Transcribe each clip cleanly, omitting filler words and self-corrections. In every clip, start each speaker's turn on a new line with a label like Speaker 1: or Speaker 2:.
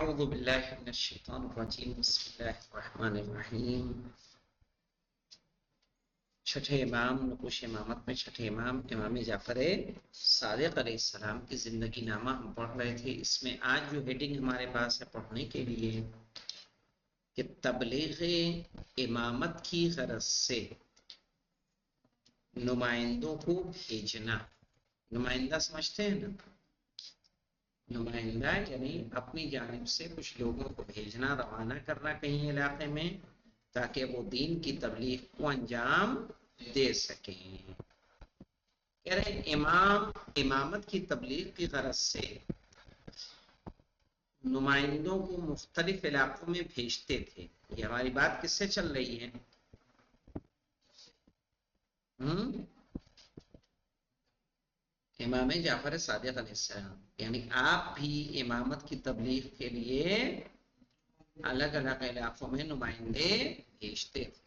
Speaker 1: اعوذ باللہ من الشیطان الرجیم بسم اللہ الرحمن الرحیم۔ چھٹے امام نقوش امامت میں چھٹے امام امام جعفر صادق علیہ السلام کی زندگی نامہ ہم پڑھ رہے تھے۔ اس میں آج جو ہیڈنگ ہمارے پاس ہے پڑھنے کے لیے کہ تبلیغ امامت کی غرض سے نمائندوں کو بھیجنا۔ نمائندہ سمجھتے ہیں نا؟ نمائندہ یعنی اپنی جانب سے کچھ لوگوں کو بھیجنا، روانہ کرنا کہیں علاقے میں تاکہ وہ دین کی تبلیغ کو انجام دے سکیں۔ کہہ رہے امامت کی تبلیغ کی غرض سے نمائندوں کو مختلف علاقوں میں بھیجتے تھے۔ یہ ہماری بات کس سے چل رہی ہے؟ امام جعفر صادق علیہ السلام، یعنی آپ بھی امامت کی تبلیغ کے لیے الگ الگ علاقوں میں نمائندے بھیجتے تھے۔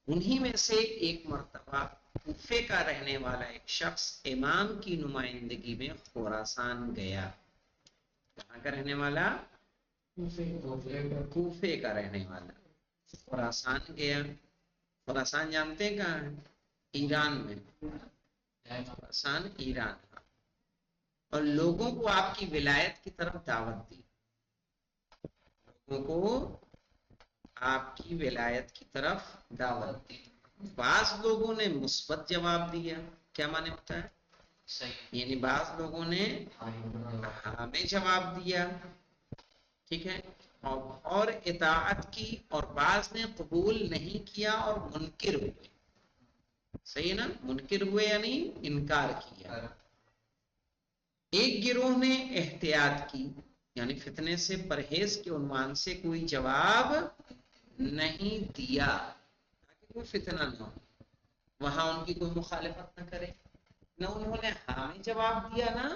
Speaker 1: انہی میں سے ایک مرتبہ کوفے کا رہنے والا ایک شخص امام کی نمائندگی میں خراسان گیا۔ کہاں کا رہنے والا؟ کوفے کا رہنے والا خراسان گیا۔ خراسان جانتے ہیں کہاں ہے؟ ایران میں۔ خراسان ایران کا، اور لوگوں کو آپ کی ولایت کی طرف دعوت دی۔ لوگوں کو آپ کی ولایت کی طرف دعوت دی۔ بعض لوگوں نے مثبت جواب دیا۔ کیا معنی ہوتا ہے؟ یعنی بعض لوگوں نے ہاں میں جواب دیا، ٹھیک ہے، اور اطاعت کی، اور بعض نے قبول نہیں کیا اور منکر ہوئے۔ صحیح نا؟ منکر ہوئے یعنی انکار کیا۔ ایک گروہ نے احتیاط کی، یعنی فتنے سے پرہیز کے عنوان سے کوئی جواب نہیں دیا تاکہ کوئی فتنہ نہ ہو، وہاں ان کی کوئی مخالفت نہ کرے۔ نہ انہوں نے ہاں میں جواب دیا نہ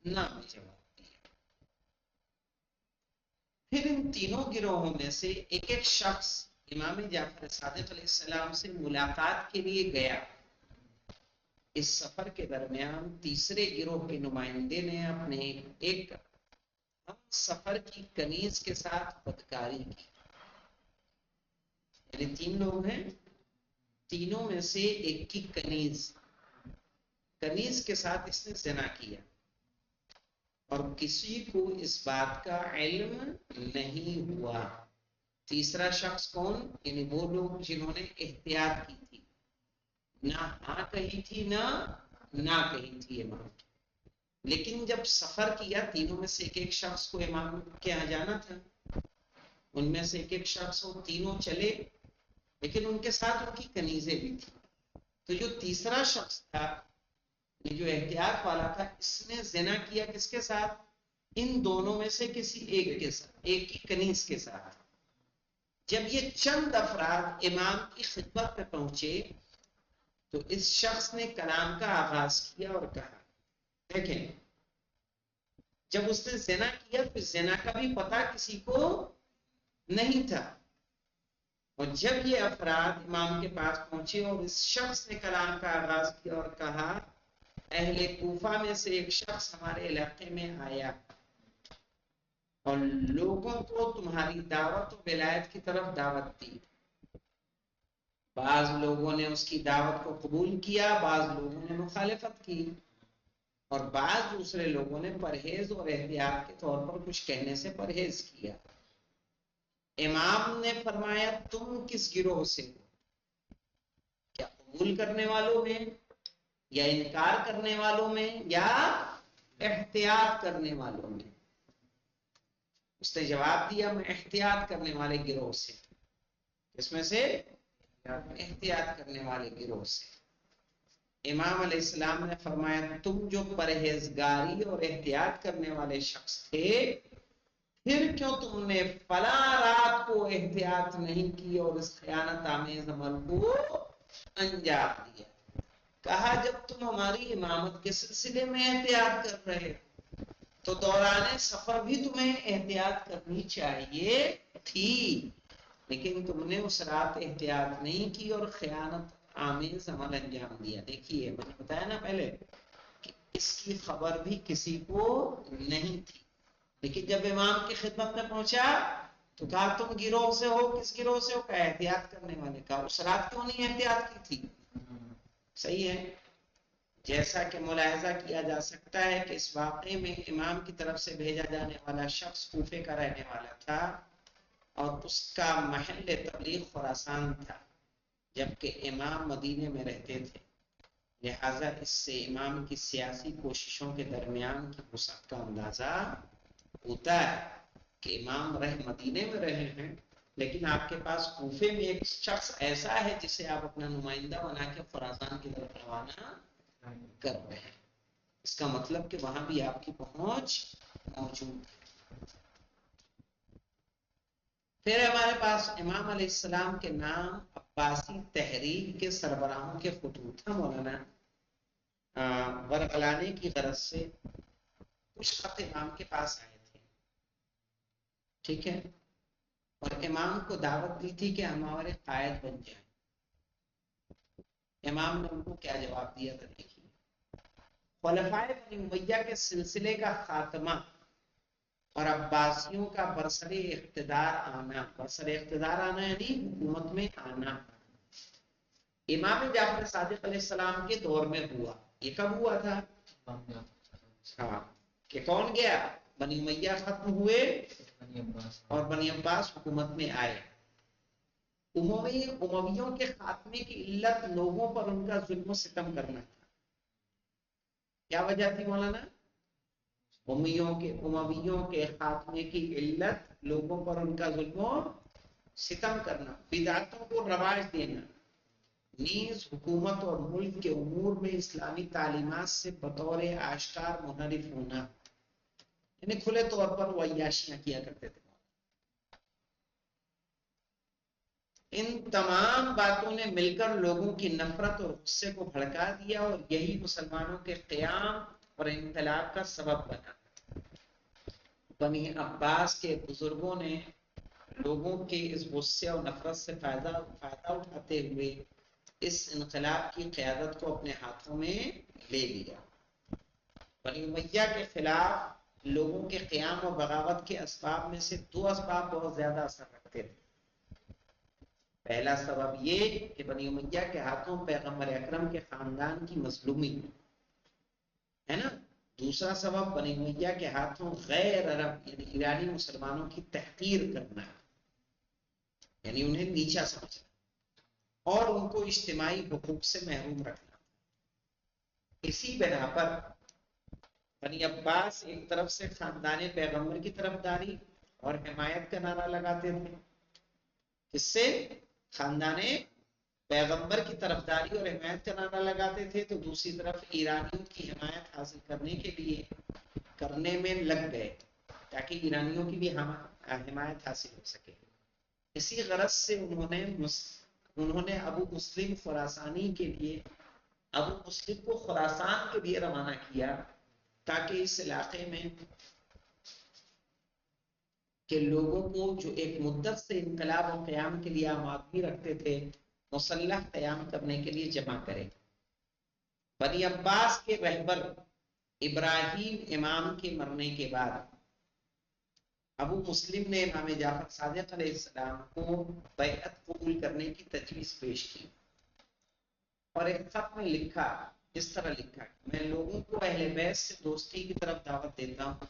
Speaker 1: میں جواب دیا۔ پھر ان تینوں گروہوں میں سے ایک ایک شخص امام جعفر صادق علیہ السلام سے ملاقات کے لیے گیا۔ اس سفر کے درمیان تیسرے گروہ کے نمائندے نے اپنے ایک ہم سفر کی کنیز کے ساتھ بدکاری کی۔ یعنی تین لوگ ہیں، تینوں میں سے ایک کی کنیز کے ساتھ اس نے زنا کیا، اور کسی کو اس بات کا علم نہیں ہوا۔ تیسرا شخص کون؟ یعنی وہ لوگ جنہوں نے احتیاط کی تھی، نہ ہاں کہی تھی نہ کہی تھی امام کی، لیکن جب سفر کیا تینوں میں سے ایک ایک شخص کو امام کے یہاں جانا تھا، ان میں سے ایک ایک شخص وہ تینوں چلے، لیکن ان کے ساتھ ان کی کنیزیں بھی تھی۔ تو جو تیسرا شخص تھا جو احتیاط والا تھا، اس نے زنا کیا کس کے ساتھ؟ ان دونوں میں سے کسی ایک کے ساتھ، ایک کی کنیز کے ساتھ۔ جب یہ چند افراد امام کی خدمت پہ پہنچے تو اس شخص نے کلام کا آغاز کیا اور کہا، دیکھیں جب اس نے زنا کیا تو زنا کا بھی پتہ کسی کو نہیں تھا، اور جب یہ افراد امام کے پاس پہنچے اور اس شخص نے کلام کا آغاز کیا اور کہا، اہل کوفہ میں سے ایک شخص ہمارے علاقے میں آیا اور لوگوں کو تمہاری دعوت و ولایت کی طرف دعوت دی۔ بعض لوگوں نے اس کی دعوت کو قبول کیا، بعض لوگوں نے مخالفت کی، اور بعض دوسرے لوگوں نے پرہیز اور احتیاط کے طور پر کچھ کہنے سے پرہیز کیا۔ امام نے فرمایا، تم کس گروہ سے ہو؟ کیا قبول کرنے والوں میں، یا انکار کرنے والوں میں، یا احتیاط کرنے والوں میں؟ اس نے جواب دیا، میں احتیاط کرنے والے گروہ سے۔ اس میں سے احتیاط کرنے والے گروہ سے۔ امام علیہ السلام نے فرمایا، تم جو پرہیزگاری اور احتیاط کرنے والے شخص تھے، پھر کیوں تم نے فلاں رات کو احتیاط نہیں کی اور اس خیانت آمیز عمل کو انجام دیا؟ کہا جب تم ہماری امامت کے سلسلے میں احتیاط کر رہے تو دوران سفر بھی تمہیں احتیاط کرنی چاہیے تھی، لیکن تم نے اس رات احتیاط نہیں کی اور خیانت آمیز عمل انجام دیا۔ دیکھیے میں نے بتایا نا پہلے کہ اس کی خبر بھی کسی کو نہیں تھی، لیکن جب امام کی خدمت میں پہنچا تو کہا تم گروہ سے ہو، کس گروہ سے ہو؟ کہا احتیاط کرنے والے. کہا اس رات کیوں نہیں احتیاط کی تھی؟ صحیح ہے. جیسا کہ ملاحظہ کیا جا سکتا ہے کہ اس واقعے میں امام کی طرف سے بھیجا جانے والا شخص کوفے کا رہنے والا تھا اور اس کا محل تبلیغ خراسان تھا، جبکہ امام مدینے میں رہتے تھے. لہذا اس سے امام کی سیاسی کوششوں کے درمیان کی وسعت کا اندازہ ہوتا ہے کہ امام مدینے میں رہے ہیں، لیکن آپ کے پاس کوفے میں ایک شخص ایسا ہے جسے آپ اپنا نمائندہ بنا کے خراسان کی طرف روانہ کر رہے ہیں. اس کا مطلب کہ وہاں بھی آپ کی پہنچ موجود ہے. پھر ہمارے پاس امام علیہ السلام کے نام عباسی تحریک کے سربراہوں کے خطوط ہیں. مولانا ورگلانے کی غرض سے کچھ خط امام کے پاس آئے تھے، ٹھیک ہے، اور امام کو دعوت دی تھی کہ ہمارے قائد بن جائیں. امام نے ان کو کیا جواب دیا تھا؟ دیکھیے، خلفائے بنی امیہ کے سلسلے کا خاتمہ اور عباسیوں کا برسر اقتدار آنا یعنی حکومت میں آنا امام جعفر صادق علیہ السلام کے دور میں ہوا. یہ کب ہوا تھا؟ ہاں، کہ کون گیا؟ بنی امیہ ختم ہوئے اور بنی عباس حکومت میں آئے. امویوں کے خاتمے کی علت لوگوں پر ان کا ظلم و ستم کرنا تھا. کیا وجہ تھی مولانا؟ امویوں کے خاتمے کی علت لوگوں پر ان کا ظلم و ستم کرنا، بدعتوں کو رواج دینا، نیز حکومت اور ملک کے امور میں اسلامی تعلیمات سے بطور آشکار منحرف ہونا، یعنی کھلے طور پر وہ عیاشیاں کیا کرتے تھے. ان تمام باتوں نے مل کر لوگوں کی نفرت اور غصے کو بھڑکا دیا اور یہی مسلمانوں کے قیام اور انقلاب کا سبب بنا. بنی عباس کے بزرگوں نے لوگوں کے اس غصے اور نفرت سے فائدہ اٹھاتے ہوئے اس انقلاب کی قیادت کو اپنے ہاتھوں میں لے لیا. بنی امیہ کے خلاف لوگوں کے قیام اور بغاوت کے اسباب میں سے دو اسباب بہت زیادہ اثر رکھتے تھے. پہلا سبب یہ کہ بنی امیہ کے ہاتھوں پیغمبر اکرم کے خاندان کی مظلومی ہے نا. دوسرا سبب بنی امیہ کے ہاتھوں غیر عرب یعنی ایرانی مسلمانوں کی تحقیر کرنا، یعنی انہیں نیچا سمجھنا اور ان کو اجتماعی حقوق سے محروم رکھنا. اسی بنا پر بنی عباس ایک طرف سے خاندان پیغمبر کی طرفداری اور حمایت کا نعرہ لگاتے تھے، اس سے خاندان پیغمبر کی طرفداری اور حمایت کا نعرہ لگاتے تھے، تو دوسری طرف ایرانیوں کی حمایت حاصل کرنے میں لگ گئے تاکہ ایرانیوں کی بھی حمایت حاصل ہو سکے. اسی غرض سے انہوں نے ابو مسلم خراسانی کے لیے ابو مسلم کو خراسان کے لیے روانہ کیا تاکہ اس علاقے میں کہ لوگوں کو جو ایک مدت سے انقلاب اور قیام کے لیے آمادگی رکھتے تھے مسلح قیام کرنے کے لیے جمع کرے. بنی عباس کے رہبر ابراہیم امام کے مرنے کے بعد ابو مسلم نے امام جعفر صادق علیہ السلام کو بیعت قبول کرنے کی تجویز پیش کی اور ایک خط میں لکھا، اس طرح لکھا، میں لوگوں کو اہل بیت سے دوستی کی طرف دعوت دیتا ہوں،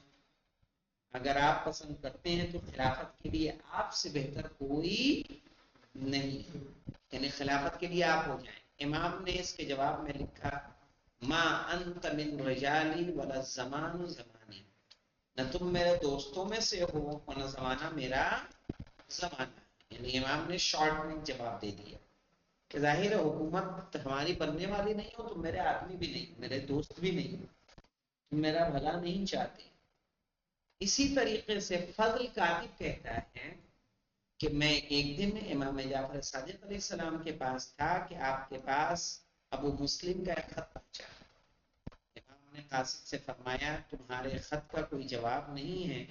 Speaker 1: اگر آپ پسند کرتے ہیں تو خلافت کے لیے آپ سے بہتر کوئی نہیں، یعنی خلافت کے لیے آپ ہو جائیں. امام نے اس کے جواب میں لکھا، ما انت من رجالی ولا الزمان زمانی، نہ تم میرے دوستوں میں سے ہو اور نہ زمانہ میرا زمانہ. یعنی امام نے شارٹ میں جواب دے دیا کہ ظاہر ہے حکومت ہماری بننے والی نہیں ہو، تم میرے آدمی بھی نہیں، میرے دوست بھی نہیں، تم میرا بھلا نہیں چاہتے. اسی طریقے سے فضل کاتب کہتا ہے کہ میں ایک دن امام جعفر صادق علیہ السلام کے پاس تھا کہ آپ کے پاس ابو مسلم کا ایک خط پہنچا. امام نے قاصد سے فرمایا، تمہارے خط کا کوئی جواب نہیں ہے،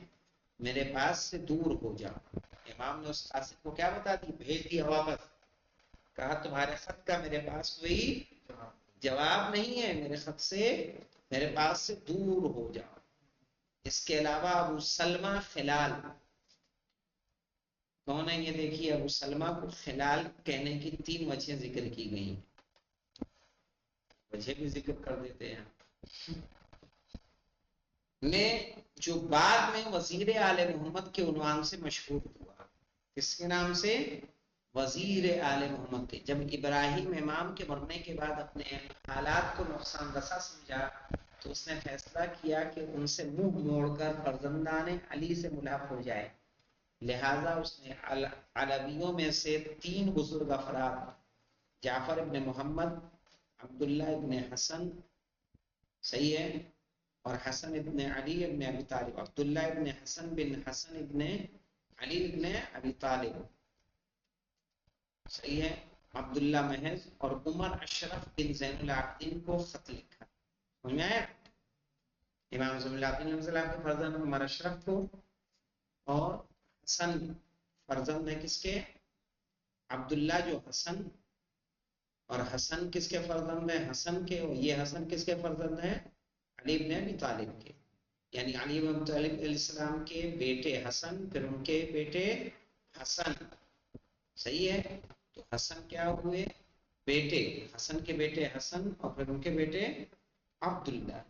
Speaker 1: میرے پاس سے دور ہو جاؤ. امام نے اس قاصد کو کیا بتا دی؟ بھیج دیا واپس. کہا تمہارے خط کا میرے پاس کوئی جواب نہیں ہے، میرے خط سے میرے پاس سے دور ہو جاؤ. اس کے علاوہ ابو سلمہ خلال کون ہے؟ یہ دیکھیے ابو سلمہ کو خلال کہنے کی 3 وجہیں ذکر کی گئی ہیں، وجہ بھی ذکر کر دیتے ہیں میں، جو بعد میں وزیر آل محمد کے عنوان سے مشہور ہوا۔ کس کے نام سے؟ وزیر آل محمد کے۔ جب ابراہیم امام کے مرنے کے بعد اپنے حالات کو نقصان رسا سمجھا تو اس نے فیصلہ کیا کہ ان سے منہ موڑ کر فرزندان علی سے ملحق ہو جائے، لہذا اس نے علویوں میں سے 3 بزرگ افراد جعفر ابن محمد، عبداللہ ابن حسن، صحیح ہے، اور حسن ابن علی ابن ابی طالب، عبداللہ ابن حسن بن حسن ابن علی ابن ابی طالب، صحیح ہے، عبداللہ محض اور عمر اشرف بن زین العابدین کو خط لکھا۔ سمجھ میں آیا؟ امام زین العابدین رضی اللہ عنہ کے فرزند عمر اشرف کو، اور حسن فرزند ہے کس کے؟ عبداللہ جو حسن، اور حسن کس کے فرزند ہے؟ حسن کے، اور یہ حسن کس کے فرزند ہے؟ علی ابن ابی طالب کے، یعنی علی ابن طالب علیہ السلام کے بیٹے حسن، پھر ان کے بیٹے حسن، صحیح ہے، تو حسن کیا ہوئے؟ بیٹے، حسن کے بیٹے حسن، اور پھر ان کے بیٹے عبداللہ،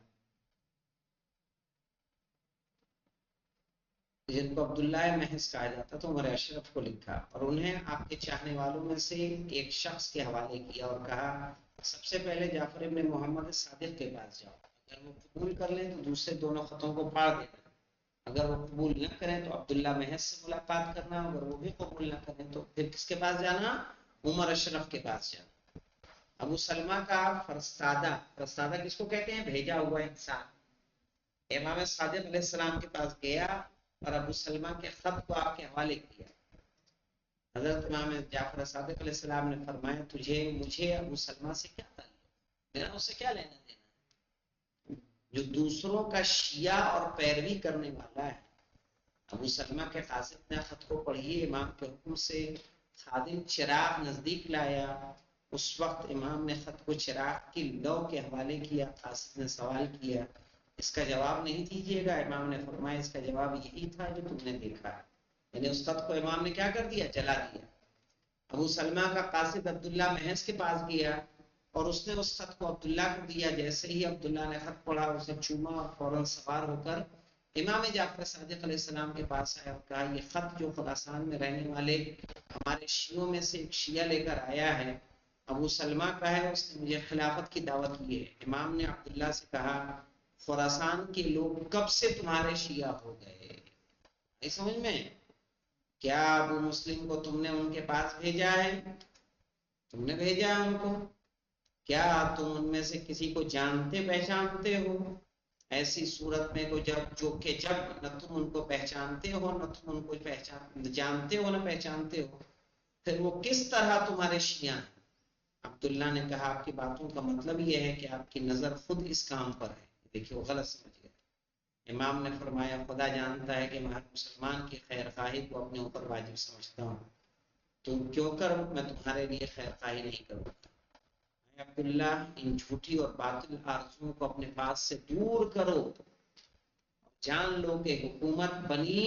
Speaker 1: جن کو عبداللہ محض کہا جاتا تو عمر اشرف کو لکھا، اور انہیں آپ کے چاہنے والوں میں سے ایک شخص کے حوالے کیا اور کہا سب سے پہلے جعفر ابن محمد صادق کے پاس جاؤ، اگر وہ قبول کر لیں تو دوسرے دونوں خطوں کو پاڑ دینا، اگر وہ قبول نہ کریں تو عبداللہ محض سے ملاقات کرنا، اگر وہ بھی قبول نہ کریں تو پھر کس کے پاس جانا؟ عمر اشرف کے پاس جانا۔ ابو سلمہ کا فرستادہ، فرستادہ کس کو کہتے ہیں؟ بھیجا ہوا انسان، امام صادق علیہ السلام کے پاس گیا اور ابو سلمہ کے خط کو آپ کے حوالے کیا۔ حضرت امام جعفر صادق علیہ السلام نے فرمایا مجھے ابو سلمہ سے کیا تعلق، میرا اس سے کیا لینا دینا، جو دوسروں کا شیعہ اور پیروی کرنے والا ہے۔ ابو سلمہ کے قاصد نے خط کو پڑھی، امام کے حکم سے خادم چراغ نزدیک لایا، اس وقت امام نے خط کو چراغ کی لو کے حوالے کیا، قاصد نے سوال کیا اس کا جواب نہیں دیجیے گا؟ امام نے فرمایا اس کا جواب یہی تھا جو تم نے دیکھا ہے، یعنی اس خط کو امام نے کیا کر دیا؟ جلا دیا۔ ابو سلمہ کا قاصد عبداللہ محض کے پاس گیا اور اس نے اس خط کو عبداللہ کو دیا، جیسے ہی عبداللہ نے خط پڑھا اسے چوما اور فوراً سوار ہو کر امام جعفر صادق علیہ السلام کے پاس آیا اور کہا یہ خط جو خراسان میں رہنے والے ہمارے شیعوں میں سے ایک شیعہ لے کر آیا ہے ابو سلمہ کا ہے، اس نے مجھے خلافت کی دعوت کی ہے۔ امام نے عبداللہ سے کہا خراسان کے لوگ کب سے تمہارے شیعہ ہو گئے؟ نہیں سمجھ میں؟ کیا ابو مسلم کو تم نے ان کے پاس بھیجا ہے؟ تم نے بھیجا ہے ان کو؟ کیا تم ان میں سے کسی کو جانتے پہچانتے ہو؟ ایسی صورت میں جب نہ تم ان کو پہچانتے ہو نہ تم ان کو جانتے ہو نہ پہچانتے ہو، پھر وہ کس طرح تمہارے شیعہ ہیں؟ عبداللہ نے کہا آپ کی باتوں کا مطلب یہ ہے کہ آپ کی نظر خود اس کام پر ہے۔ دیکھیے وہ غلط سمجھ گئے۔ امام نے فرمایا خدا جانتا ہے کہ میں مسلمان کی خیر خواہی کو اپنے اوپر واجب سمجھتا ہوں، تو کیوں کر میں تمہارے لیے خیر خواہی نہیں کروں؟ عبداللہ ان جھوٹی اور باطل آرزوؤں کو اپنے پاس سے دور کرو، جان لو کہ حکومت بنی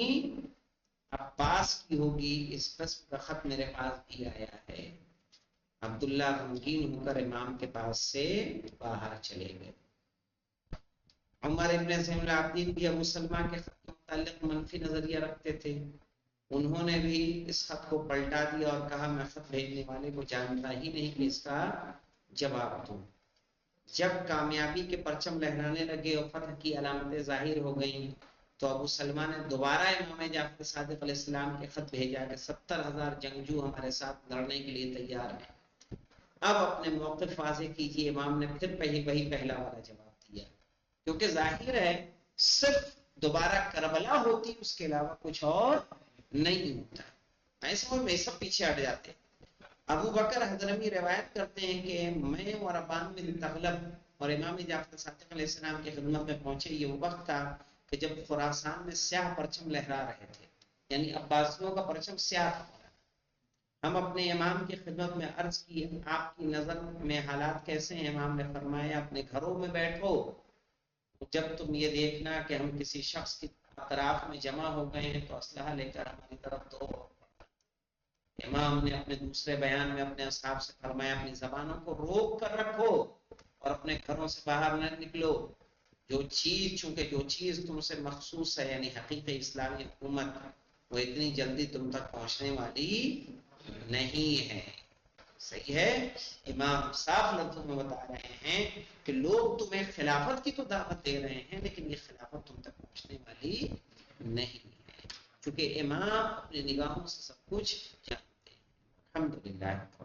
Speaker 1: عباس کی ہوگی، اس قسم کا خط میرے پاس بھی آیا ہے۔ عبداللہ غمگین ہو کر امام کے پاس سے باہر چلے گئے۔ عمر ابن زین العابدین بھی ابو سلمہ کے خط کے متعلق منفی نظریہ رکھتے تھے، انہوں نے بھی اس خط کو پلٹا دیا اور کہا میں خط بھیجنے والے کو جانتا ہی نہیں کہ اس کا جواب دوں۔ جب کامیابی کے پرچم لہرانے لگے اور فتح کی علامتیں ظاہر ہو گئیں تو ابو سلمہ نے دوبارہ امام جعفر صادق علیہ السلام کے خط بھیجا کہ 70,000 جنگجو ہمارے ساتھ لڑنے کے لیے تیار ہیں، اب اپنے موقف واضح کیجیے۔ امام نے پھر وہی پہلا والا جواب دیا، کیونکہ ظاہر ہے صرف دوبارہ کربلا ہوتی اس کے علاوہ کچھ اور نہیں ہوتا۔ ایسا میں سب پیچھے ہٹ جاتے ہیں۔ ابو بکر حضرمی روایت کرتے ہیں کہ میں اور ابان بن تغلب اور امام جعفر صادق علیہ السلام کی خدمت میں پہنچے، یہ وہ وقت تھا کہ جب خراسان میں سیاہ پرچم لہرا رہے تھے، یعنی عباسیوں کا پرچم سیاہ تھا۔ ہم اپنے امام کی خدمت میں عرض کی آپ کی نظر میں حالات کیسے ہیں؟ امام نے فرمایا اپنے گھروں میں بیٹھو جب تم یہ دیکھنا کہ ہم کسی شخص کی اطراف میں جمع ہو گئے ہیں تو اسلحہ لے کر ہماری طرف دو۔ امام نے اپنے دوسرے بیان میں اپنے اصحاب سے فرمایا اپنی زبانوں کو روک کر رکھو اور اپنے گھروں سے باہر نہ نکلو، چونکہ جو چیز تم سے مخصوص ہے یعنی حقیقی اسلامی حکومت، وہ اتنی جلدی تم تک پہنچنے والی نہیں ہے۔ صحیح ہے، امام صاف لفظوں میں بتا رہے ہیں کہ لوگ تمہیں خلافت کی تو دعوت دے رہے ہیں لیکن یہ خلافت تم تک پہنچنے والی نہیں ہے، چونکہ امام اپنی نگاہوں سے سب کچھ جانتے ہیں۔ الحمدللہ۔